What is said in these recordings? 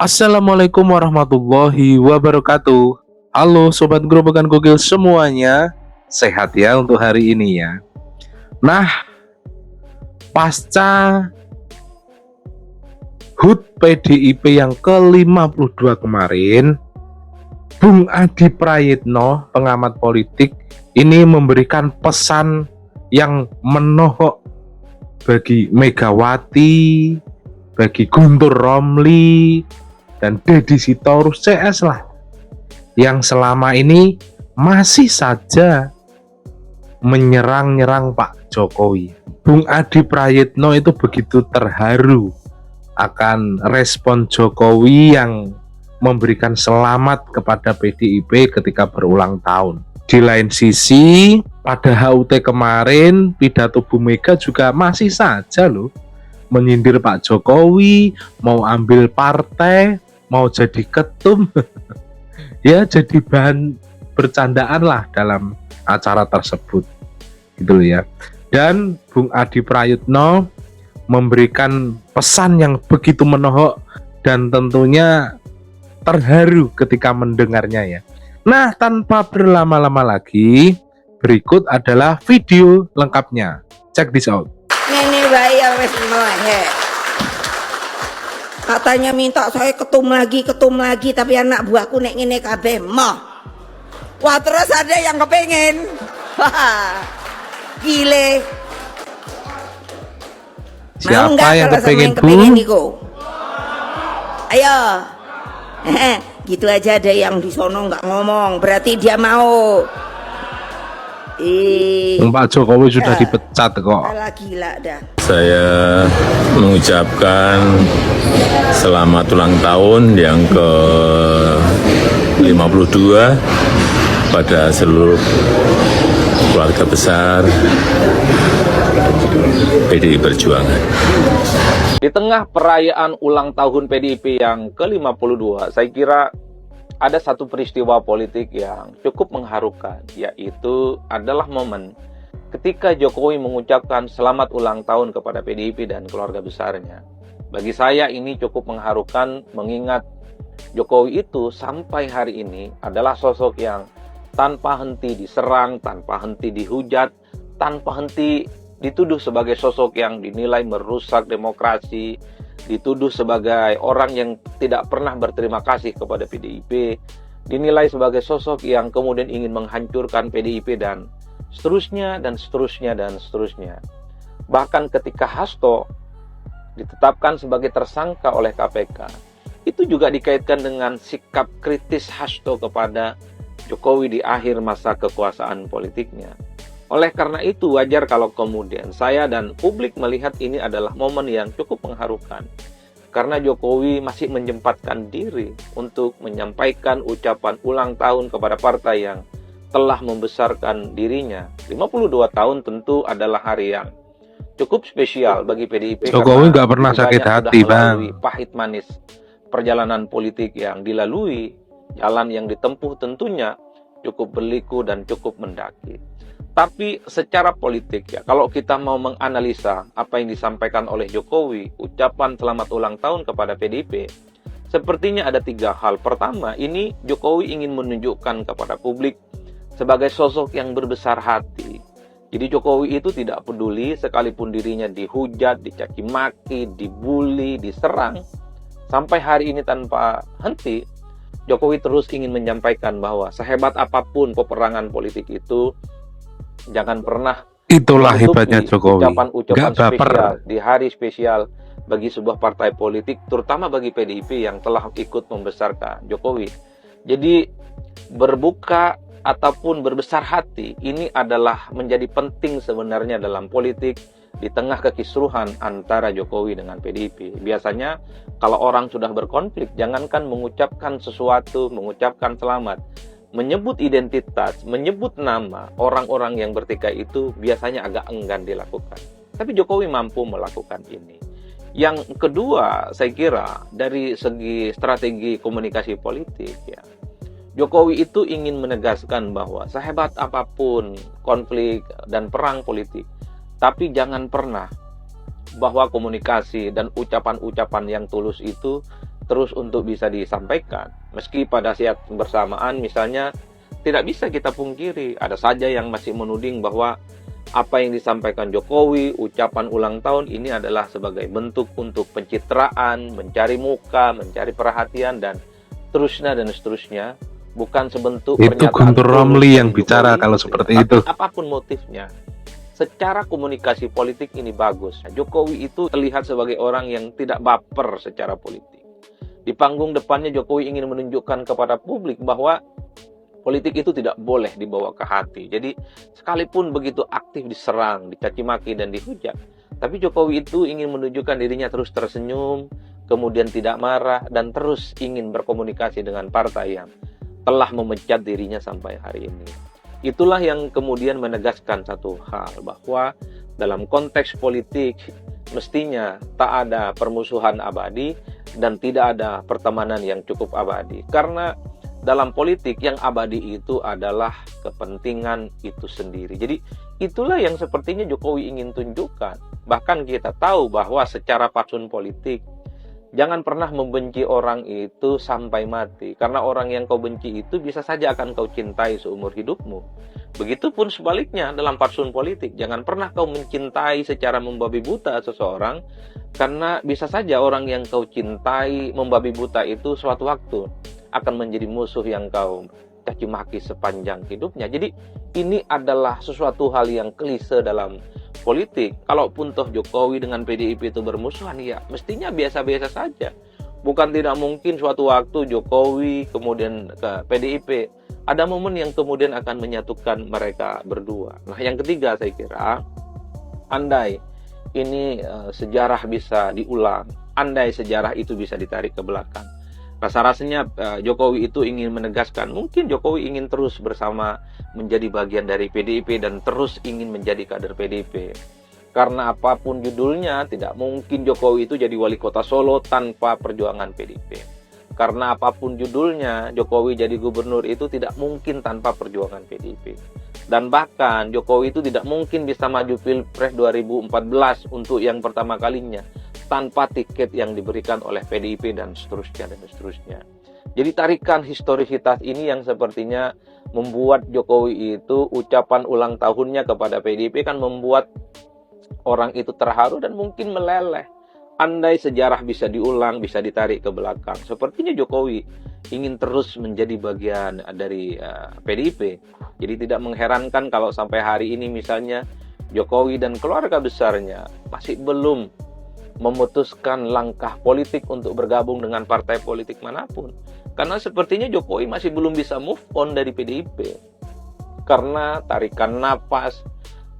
Assalamualaikum warahmatullahi wabarakatuh. Halo Sobat Gerobakan Gokil semuanya. Sehat ya untuk hari ini ya. Nah, pasca HUT PDIP yang ke-52 kemarin, Bung Adi Prayitno, pengamat politik, ini memberikan pesan yang menohok bagi Megawati, bagi Guntur Romli, dan Deddy Sitorus CS lah, yang selama ini masih saja menyerang-nyerang Pak Jokowi. Bung Adi Prayitno itu begitu terharu akan respon Jokowi yang memberikan selamat kepada PDIP ketika berulang tahun. Di lain sisi, pada HUT kemarin, pidato Bu Mega juga masih saja loh menyindir Pak Jokowi, mau ambil partai, mau jadi ketum, ya jadi bahan bercandaan lah dalam acara tersebut, gitu ya. Dan Bung Adi Prayitno memberikan pesan yang begitu menohok dan tentunya terharu ketika mendengarnya ya. Nah, tanpa berlama-lama lagi, berikut adalah video lengkapnya. Check this out. Ini bayar wes katanya minta saya ketum lagi, tapi anak buahku nek ngene kabeh moh. Wah, terus ada yang kepengen. Gile. Siapa yang kepengen niku? Ayo. Gitu aja ada yang di sono nggak ngomong, berarti dia mau. Pak Jokowi sudah dipecat kok. Gila dah. Saya mengucapkan selamat ulang tahun yang ke-52 pada seluruh keluarga besar PDI Perjuangan. Di tengah perayaan ulang tahun PDIP yang ke-52, saya kira ada satu peristiwa politik yang cukup mengharukan, yaitu adalah momen ketika Jokowi mengucapkan selamat ulang tahun kepada PDIP dan keluarga besarnya. Bagi saya ini cukup mengharukan, mengingat Jokowi itu sampai hari ini adalah sosok yang tanpa henti diserang, tanpa henti dihujat, tanpa henti dituduh sebagai sosok yang dinilai merusak demokrasi, dituduh sebagai orang yang tidak pernah berterima kasih kepada PDIP, dinilai sebagai sosok yang kemudian ingin menghancurkan PDIP dan seterusnya dan seterusnya dan seterusnya. Bahkan ketika Hasto ditetapkan sebagai tersangka oleh KPK, itu juga dikaitkan dengan sikap kritis Hasto kepada Jokowi di akhir masa kekuasaan politiknya. Oleh karena itu wajar kalau kemudian saya dan publik melihat ini adalah momen yang cukup mengharukan. Karena Jokowi masih menyempatkan diri untuk menyampaikan ucapan ulang tahun kepada partai yang telah membesarkan dirinya. 52 tahun tentu adalah hari yang cukup spesial bagi PDIP. Jokowi nggak pernah sakit hati, Bang. Pahit manis perjalanan politik yang dilalui, jalan yang ditempuh tentunya cukup berliku dan cukup mendaki. Tapi secara politik ya, kalau kita mau menganalisa apa yang disampaikan oleh Jokowi, ucapan selamat ulang tahun kepada PDIP, sepertinya ada 3 hal. Pertama, ini Jokowi ingin menunjukkan kepada publik sebagai sosok yang berbesar hati. Jadi Jokowi itu tidak peduli sekalipun dirinya dihujat, dicaci maki, dibully, diserang. Sampai hari ini tanpa henti, Jokowi terus ingin menyampaikan bahwa sehebat apapun peperangan politik itu, jangan pernah itulah hebatnya Jokowi. Ucapan-ucapan spesial di hari spesial bagi sebuah partai politik, terutama bagi PDIP yang telah ikut membesarkan Jokowi. Jadi berbuka ataupun berbesar hati ini adalah menjadi penting sebenarnya dalam politik di tengah kekisruhan antara Jokowi dengan PDIP. Biasanya kalau orang sudah berkonflik, jangankan mengucapkan sesuatu, mengucapkan selamat, menyebut identitas, menyebut nama orang-orang yang bertikai itu biasanya agak enggan dilakukan. Tapi Jokowi mampu melakukan ini. Yang kedua, saya kira dari segi strategi komunikasi politik ya, Jokowi itu ingin menegaskan bahwa sehebat apapun konflik dan perang politik, tapi jangan pernah bahwa komunikasi dan ucapan-ucapan yang tulus itu terus untuk bisa disampaikan. Meski pada saat bersamaan misalnya tidak bisa kita pungkiri, ada saja yang masih menuding bahwa apa yang disampaikan Jokowi, ucapan ulang tahun ini adalah sebagai bentuk untuk pencitraan, mencari muka, mencari perhatian, dan seterusnya, bukan sebentuk Itu pernyataan Guntur tulus Romli dari yang bicara Jokowi, kalau gitu ya. seperti Tapi itu. apapun motifnya, secara komunikasi politik ini bagus. Jokowi itu terlihat sebagai orang yang tidak baper secara politik. Di panggung depannya Jokowi ingin menunjukkan kepada publik bahwa politik itu tidak boleh dibawa ke hati. Jadi sekalipun begitu aktif diserang, dicaci maki dan dihujat, tapi Jokowi itu ingin menunjukkan dirinya terus tersenyum, kemudian tidak marah, dan terus ingin berkomunikasi dengan partai yang telah memecat dirinya sampai hari ini. Itulah yang kemudian menegaskan satu hal, bahwa dalam konteks politik mestinya tak ada permusuhan abadi dan tidak ada pertemanan yang cukup abadi. Karena dalam politik yang abadi itu adalah kepentingan itu sendiri. Jadi itulah yang sepertinya Jokowi ingin tunjukkan. Bahkan kita tahu bahwa secara fatsun politik, jangan pernah membenci orang itu sampai mati. Karena orang yang kau benci itu bisa saja akan kau cintai seumur hidupmu. Begitupun sebaliknya dalam fatsun politik. Jangan pernah kau mencintai secara membabi buta seseorang, karena bisa saja orang yang kau cintai membabi buta itu suatu waktu akan menjadi musuh yang kau caci maki sepanjang hidupnya. Jadi ini adalah sesuatu hal yang klise dalam politik. Kalaupun toh Jokowi dengan PDIP itu bermusuhan, ya mestinya biasa-biasa saja. Bukan tidak mungkin suatu waktu Jokowi kemudian ke PDIP, ada momen yang kemudian akan menyatukan mereka berdua. Nah, yang ketiga saya kira, andai ini sejarah bisa diulang, andai sejarah itu bisa ditarik ke belakang, rasa-rasanya Jokowi itu ingin menegaskan, mungkin Jokowi ingin terus bersama menjadi bagian dari PDIP dan terus ingin menjadi kader PDIP. Karena apapun judulnya, tidak mungkin Jokowi itu jadi wali kota Solo tanpa perjuangan PDIP. Karena apapun judulnya, Jokowi jadi gubernur itu tidak mungkin tanpa perjuangan PDIP. Dan bahkan Jokowi itu tidak mungkin bisa maju Pilpres 2014 untuk yang pertama kalinya tanpa tiket yang diberikan oleh PDIP dan seterusnya. Jadi tarikan historisitas ini yang sepertinya membuat Jokowi itu ucapan ulang tahunnya kepada PDIP kan membuat orang itu terharu dan mungkin meleleh. Andai sejarah bisa diulang, bisa ditarik ke belakang, sepertinya Jokowi ingin terus menjadi bagian dari PDIP. Jadi tidak mengherankan kalau sampai hari ini misalnya Jokowi dan keluarga besarnya masih belum memutuskan langkah politik untuk bergabung dengan partai politik manapun. Karena sepertinya Jokowi masih belum bisa move on dari PDIP. Karena tarikan napas,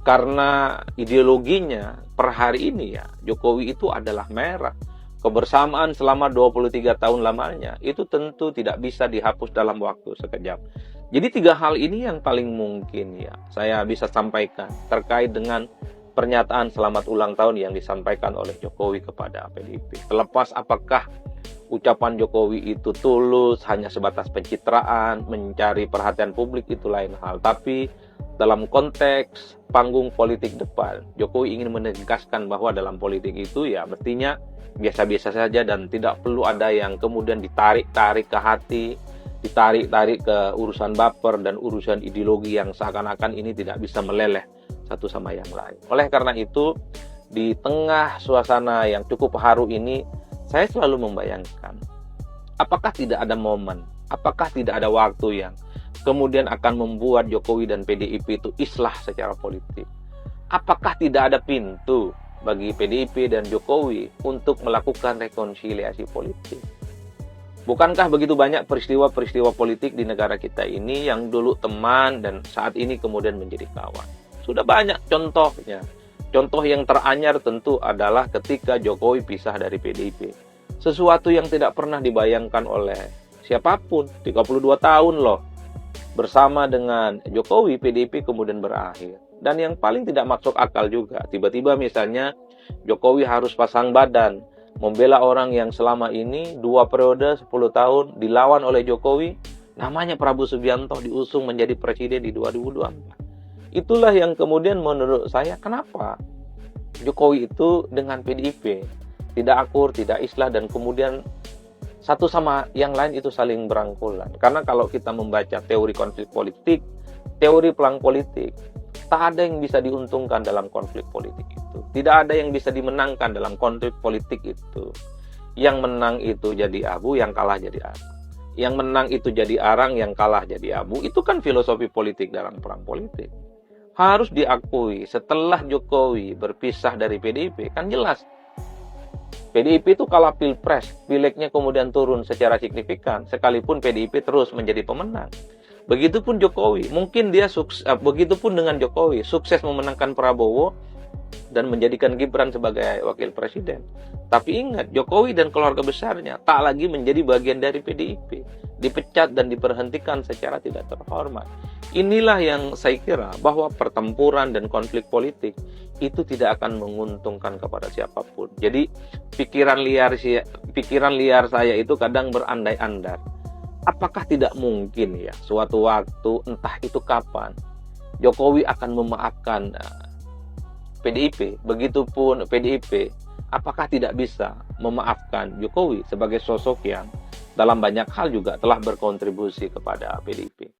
karena ideologinya per hari ini ya, Jokowi itu adalah merah. Kebersamaan selama 23 tahun lamanya itu tentu tidak bisa dihapus dalam waktu sekejap. Jadi 3 hal ini yang paling mungkin ya saya bisa sampaikan terkait dengan pernyataan selamat ulang tahun yang disampaikan oleh Jokowi kepada PDIP. Terlepas apakah ucapan Jokowi itu tulus, hanya sebatas pencitraan, mencari perhatian publik, itu lain hal. Tapi dalam konteks panggung politik depan, Jokowi ingin menegaskan bahwa dalam politik itu ya mestinya biasa-biasa saja dan tidak perlu ada yang kemudian ditarik-tarik ke hati, ditarik-tarik ke urusan baper dan urusan ideologi yang seakan-akan ini tidak bisa meleleh satu sama yang lain. Oleh karena itu, di tengah suasana yang cukup haru ini, saya selalu membayangkan, apakah tidak ada momen, apakah tidak ada waktu yang kemudian akan membuat Jokowi dan PDIP itu islah secara politik? Apakah tidak ada pintu bagi PDIP dan Jokowi untuk melakukan rekonsiliasi politik? Bukankah begitu banyak peristiwa-peristiwa politik di negara kita ini yang dulu teman dan saat ini kemudian menjadi kawan? Sudah banyak contohnya. Contoh yang teranyar tentu adalah ketika Jokowi pisah dari PDIP. Sesuatu yang tidak pernah dibayangkan oleh siapapun. 32 tahun loh. Bersama dengan Jokowi, PDIP kemudian berakhir. Dan yang paling tidak masuk akal juga, tiba-tiba misalnya Jokowi harus pasang badan membela orang yang selama ini 2 periode 10 tahun dilawan oleh Jokowi, namanya Prabowo Subianto diusung menjadi presiden di 2024. Itulah yang kemudian menurut saya kenapa Jokowi itu dengan PDIP tidak akur, tidak islah, dan kemudian satu sama yang lain itu saling berangkulan. Karena kalau kita membaca teori konflik politik, teori pelang politik, tak ada yang bisa diuntungkan dalam konflik politik itu. Tidak ada yang bisa dimenangkan dalam konflik politik itu. Yang menang itu jadi abu, yang kalah jadi arang. Yang menang itu jadi arang, yang kalah jadi abu. Itu kan filosofi politik dalam perang politik. Harus diakui, setelah Jokowi berpisah dari PDIP, kan jelas PDIP itu kalah pilpres, pilegnya kemudian turun secara signifikan, sekalipun PDIP terus menjadi pemenang. Begitupun Jokowi, mungkin dia begitupun dengan Jokowi, sukses memenangkan Prabowo dan menjadikan Gibran sebagai wakil presiden. Tapi ingat, Jokowi dan keluarga besarnya tak lagi menjadi bagian dari PDIP, dipecat dan diberhentikan secara tidak terhormat. Inilah yang saya kira bahwa pertempuran dan konflik politik itu tidak akan menguntungkan kepada siapapun. Jadi pikiran liar saya itu kadang berandai-andai. Apakah tidak mungkin ya suatu waktu, entah itu kapan, Jokowi akan memaafkan PDIP, begitupun PDIP, apakah tidak bisa memaafkan Jokowi sebagai sosok yang dalam banyak hal juga telah berkontribusi kepada PDIP.